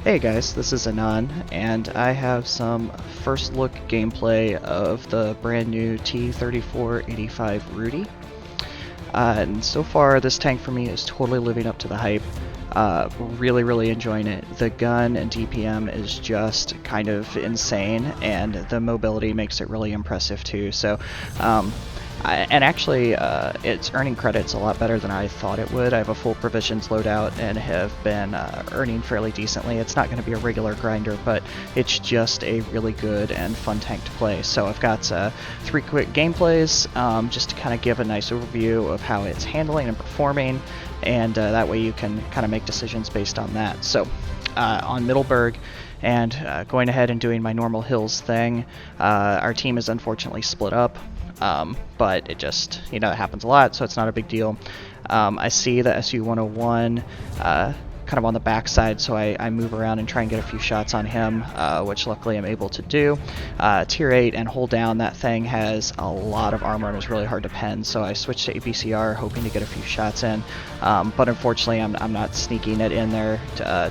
Hey guys, this is Anon, and I have some first look gameplay of the brand new T-34-85 Rudy. And so far this tank for me is totally living up to the hype. Really enjoying it. The gun and DPM is just kind of insane, and the mobility makes it really impressive too. So actually, it's earning credits a lot better than I thought it would. I have a full provisions loadout and have been earning fairly decently. It's not going to be a regular grinder, but it's just a really good and fun tank to play. So I've got 3 quick gameplays just to kind of give a nice overview of how it's handling and performing, and that way you can kind of make decisions based on that. So on Middleburg, and going ahead and doing my normal hills thing, our team is unfortunately split up. But it just, it happens a lot, so it's not a big deal. I see the SU-101 kind of on the backside, so I move around and try and get a few shots on him, which luckily I'm able to do. Tier 8 and hold down, that thing has a lot of armor and is really hard to pen, so I switched to APCR hoping to get a few shots in. But unfortunately I'm not sneaking it in there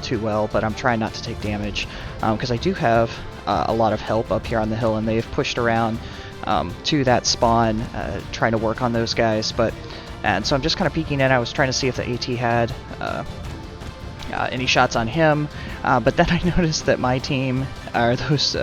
too well, but I'm trying not to take damage, because I do have a lot of help up here on the hill, and they've pushed around to that spawn, trying to work on those guys. And so I'm just kind of peeking in. I was trying to see if the AT had any shots on him, but then I noticed that my team, or those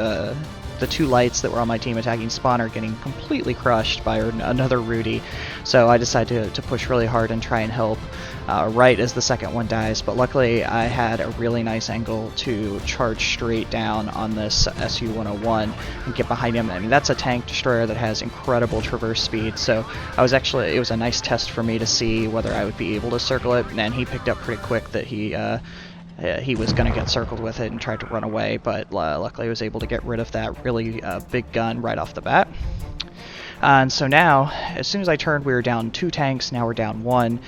the 2 lights that were on my team attacking spawn, are getting completely crushed by another Rudy. So I decided to push really hard and try and help right as the second one dies. But luckily I had a really nice angle to charge straight down on this SU-101 and get behind him. I mean, that's a tank destroyer that has incredible traverse speed, so it was a nice test for me to see whether I would be able to circle it, and he picked up pretty quick that he was going to get circled with it and tried to run away, but luckily I was able to get rid of that really big gun right off the bat. And so now, as soon as I turned, we were down 2 tanks, now we're down 1,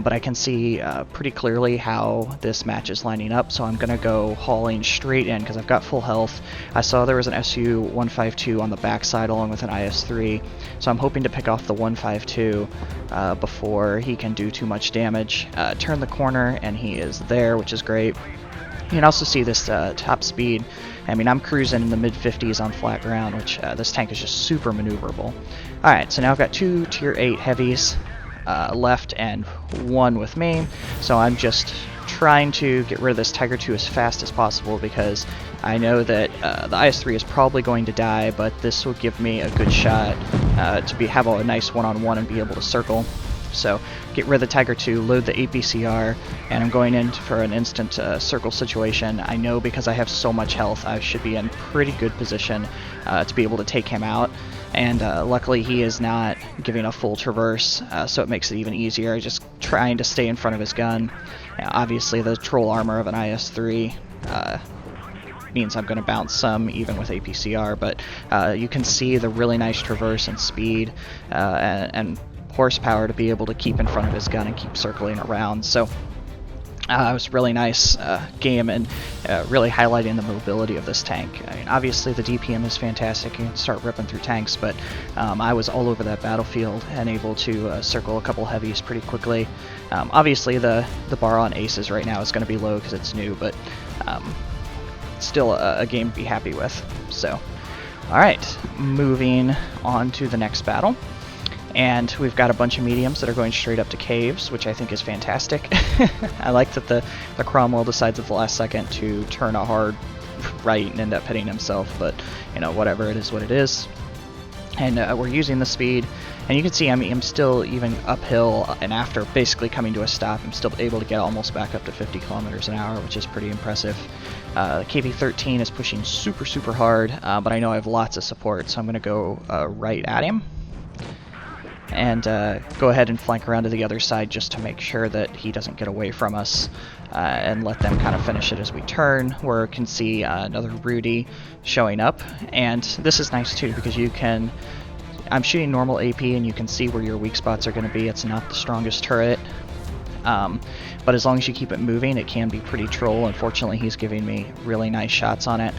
but I can see pretty clearly how this match is lining up, so I'm going to go hauling straight in because I've got full health. I saw there was an SU-152 on the backside along with an IS-3, so I'm hoping to pick off the 152 before he can do too much damage. Turn the corner, and he is there, which is great. You can also see this top speed. I mean, I'm cruising in the mid-50s on flat ground, which this tank is just super maneuverable. Alright, so now I've got 2 tier 8 heavies left and 1 with me, so I'm just trying to get rid of this Tiger 2 as fast as possible because I know that the IS-3 is probably going to die, but this will give me a good shot to have a nice one-on-one and be able to circle. So get rid of the Tiger 2, load the APCR, and I'm going in for an instant circle situation. I know because I have so much health, I should be in pretty good position to be able to take him out. And luckily he is not giving a full traverse, so it makes it even easier. Just trying to stay in front of his gun. Obviously the troll armor of an IS-3 means I'm going to bounce some even with APCR, but you can see the really nice traverse and speed and horsepower to be able to keep in front of his gun and keep circling around. So it was a really nice game, and really highlighting the mobility of this tank. I mean, obviously the DPM is fantastic, you can start ripping through tanks, but I was all over that battlefield and able to circle a couple heavies pretty quickly. Obviously the bar on aces right now is going to be low because it's new, but still a game to be happy with. So alright, moving on to the next battle. And we've got a bunch of mediums that are going straight up to caves, which I think is fantastic. I like that the Cromwell decides at the last second to turn a hard right and end up hitting himself, but whatever, it is what it is. And we're using the speed, and you can see I'm still even uphill, and after basically coming to a stop, I'm still able to get almost back up to 50 kilometers an hour, which is pretty impressive. The KV-13 is pushing super hard, but I know I have lots of support, so I'm going to go right at him. And go ahead and flank around to the other side just to make sure that he doesn't get away from us, and let them kind of finish it as we turn, where you can see another Rudy showing up. And this is nice too because I'm shooting normal AP and you can see where your weak spots are going to be. It's not the strongest turret, but as long as you keep it moving, it can be pretty troll. Unfortunately, he's giving me really nice shots on it,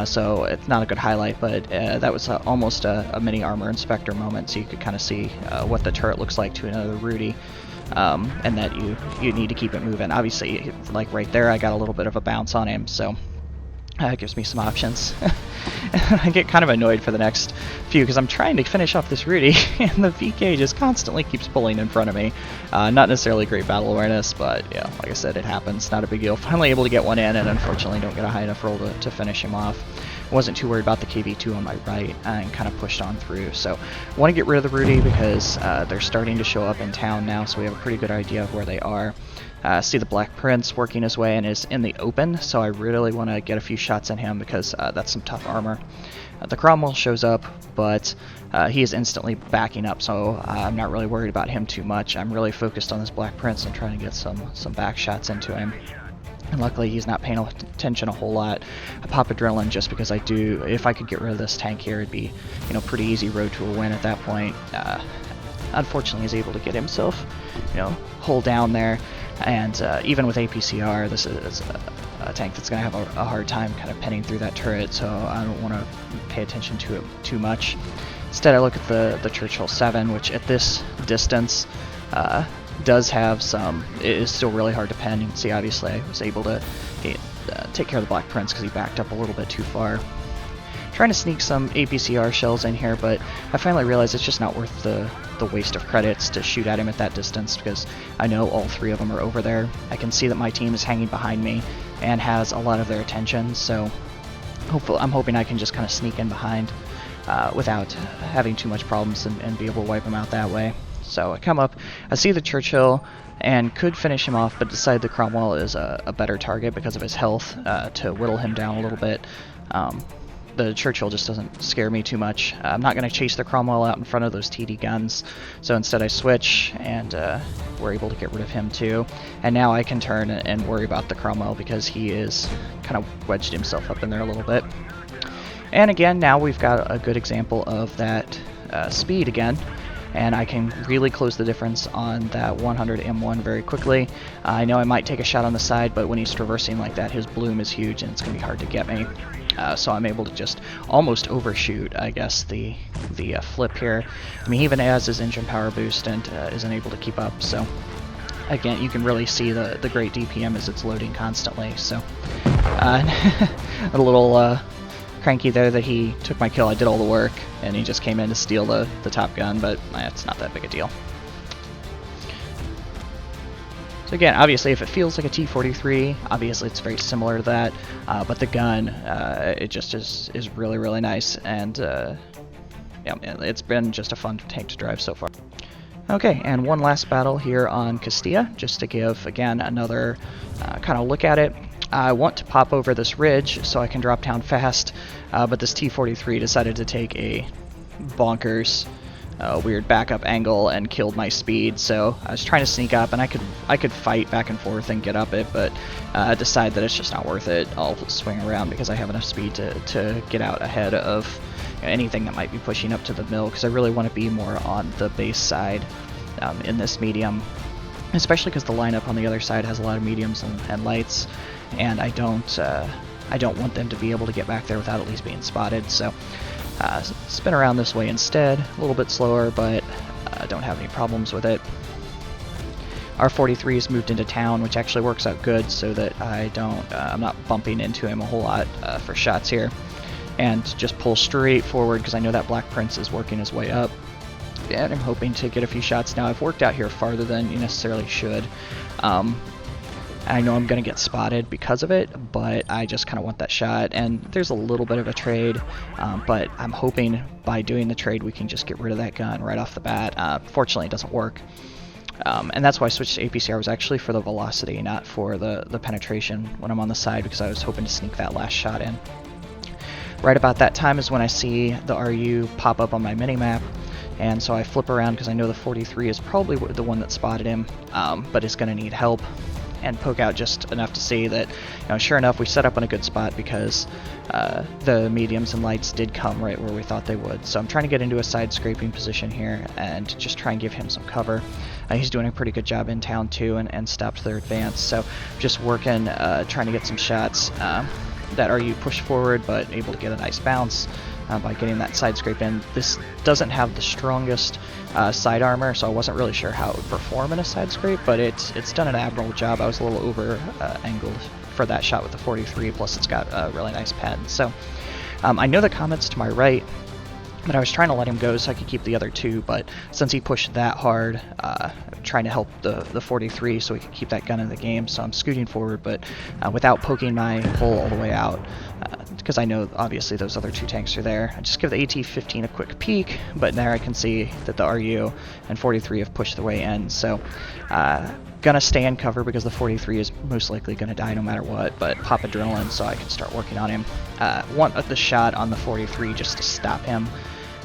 so it's not a good highlight, but that was almost a mini armor inspector moment, so you could kind of see what the turret looks like to another Rudy. and that you need to keep it moving. Obviously, like right there, I got a little bit of a bounce on him, so it gives me some options. I get kind of annoyed for the next few because I'm trying to finish off this Rudy, and the VK just constantly keeps pulling in front of me. Not necessarily great battle awareness, but yeah, like I said, it happens. Not a big deal. Finally able to get one in, and unfortunately don't get a high enough roll to finish him off. Wasn't too worried about the KV2 on my right, and kind of pushed on through. So want to get rid of the Rudy because they're starting to show up in town now, so we have a pretty good idea of where they are. See the Black Prince working his way and is in the open, so I really want to get a few shots in him because that's some tough armor. The Cromwell shows up, but he is instantly backing up, so I'm not really worried about him too much. I'm really focused on this Black Prince and trying to get some back shots into him. And luckily he's not paying attention a whole lot. I pop Adrenaline just because I do. If I could get rid of this tank here, it'd be, you know, pretty easy road to a win at that point. Unfortunately, he's able to get himself, you know, hold down there. And even with APCR, this is a tank that's going to have a hard time kind of penning through that turret, so I don't want to pay attention to it too much. Instead, I look at the Churchill 7, which at this distance does have some. It is still really hard to pen. You can see, obviously, I was able to take care of the Black Prince because he backed up a little bit too far. Trying to sneak some APCR shells in here, but I finally realized it's just not worth the waste of credits to shoot at him at that distance because I know all three of them are over there. I can see that my team is hanging behind me and has a lot of their attention, so I'm hoping I can just kind of sneak in behind without having too much problems and be able to wipe him out that way. So I come up, I see the Churchill, and could finish him off, but decide the Cromwell is a better target because of his health to whittle him down a little bit. The Churchill just doesn't scare me too much. I'm not going to chase the Cromwell out in front of those TD guns, so instead I switch, and we're able to get rid of him too. And now I can turn and worry about the Cromwell because he is kind of wedged himself up in there a little bit. And again, now we've got a good example of that speed again, and I can really close the difference on that 100 M1 very quickly. I know I might take a shot on the side, but when he's traversing like that, his bloom is huge and it's going to be hard to get me. So I'm able to just almost overshoot, I guess, the flip here. I mean, he even has his engine power boost and isn't able to keep up. So again, you can really see the great DPM as it's loading constantly. So a little cranky there that he took my kill. I did all the work, and he just came in to steal the top gun, but it's not that big a deal. So again, obviously, if it feels like a T-43, obviously it's very similar to that, but the gun, it just is really, really nice, and yeah, it's been just a fun tank to drive so far. Okay, and one last battle here on Castilla, just to give, again, another kind of look at it. I want to pop over this ridge so I can drop down fast, but this T-43 decided to take a bonkers weird backup angle and killed my speed, so I was trying to sneak up, and I could fight back and forth and get up it, but I decided that it's just not worth it. I'll swing around because I have enough speed to get out ahead of anything that might be pushing up to the mill, because I really want to be more on the base side in this medium, especially because the lineup on the other side has a lot of mediums and lights, and I don't want them to be able to get back there without at least being spotted. So spin around this way instead, a little bit slower, but don't have any problems with it. Our 43 has moved into town, which actually works out good so that I'm not bumping into him a whole lot for shots here. And just pull straight forward because I know that Black Prince is working his way up. And I'm hoping to get a few shots. Now, I've worked out here farther than you necessarily should. I know I'm going to get spotted because of it, but I just kind of want that shot. And there's a little bit of a trade, but I'm hoping by doing the trade we can just get rid of that gun right off the bat. Fortunately, it doesn't work. And that's why I switched to APCR. Was actually for the velocity, not for the penetration when I'm on the side, because I was hoping to sneak that last shot in. Right about that time is when I see the RU pop up on my minimap, and so I flip around because I know the 43 is probably the one that spotted him, but is going to need help, and poke out just enough to see that, sure enough, we set up in a good spot because the mediums and lights did come right where we thought they would. So I'm trying to get into a side scraping position here and just try and give him some cover. He's doing a pretty good job in town too, and stopped their advance. So just working, trying to get some shots that RU pushed forward, but able to get a nice bounce. by getting that side scrape in. This doesn't have the strongest side armor, so I wasn't really sure how it would perform in a side scrape, but it's done an admirable job. I was a little over angled for that shot with the 43, plus it's got a really nice pen. So I know the comment's to my right, but I was trying to let him go so I could keep the other two, but since he pushed that hard, trying to help the 43 so we could keep that gun in the game, so I'm scooting forward, but without poking my hole all the way out, because I know obviously those other two tanks are there. I just give the AT-15 a quick peek, but there I can see that the RU and 43 have pushed their way in, so gonna stay in cover because the 43 is most likely gonna die no matter what, but pop adrenaline so I can start working on him. Want the shot on the 43 just to stop him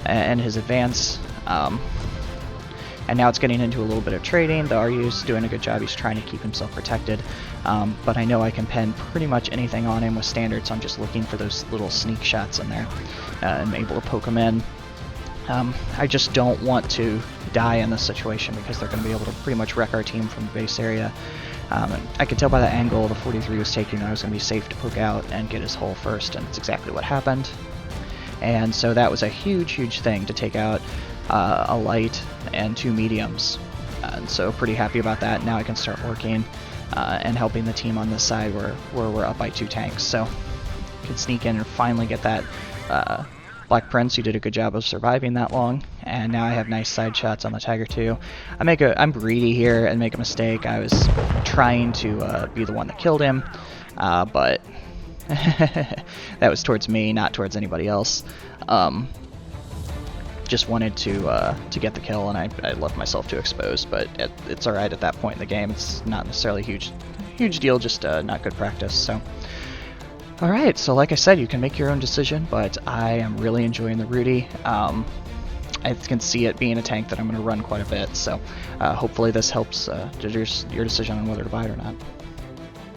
and his advance. And now it's getting into a little bit of trading. The RU's doing a good job. He's trying to keep himself protected. But I know I can pen pretty much anything on him with standard, so I'm just looking for those little sneak shots in there and able to poke him in. I just don't want to die in this situation because they're going to be able to pretty much wreck our team from the base area. I could tell by the angle the 43 was taking that I was going to be safe to poke out and get his hole first, and it's exactly what happened. And so that was a huge thing to take out a light and two mediums. And so pretty happy about that. Now I can start working and helping the team on this side where we're up by 2 tanks. So I can sneak in and finally get that Black Prince, who did a good job of surviving that long. And now I have nice side shots on the Tiger 2. I'm greedy here and make a mistake. I was trying to be the one that killed him, but that was towards me, not towards anybody else. Just wanted to get the kill, and I left myself to expose, but it's alright at that point in the game. It's not necessarily a huge deal, just not good practice. So, alright, so like I said, you can make your own decision, but I am really enjoying the Rudy. I can see it being a tank that I'm going to run quite a bit, so hopefully this helps your decision on whether to buy it or not.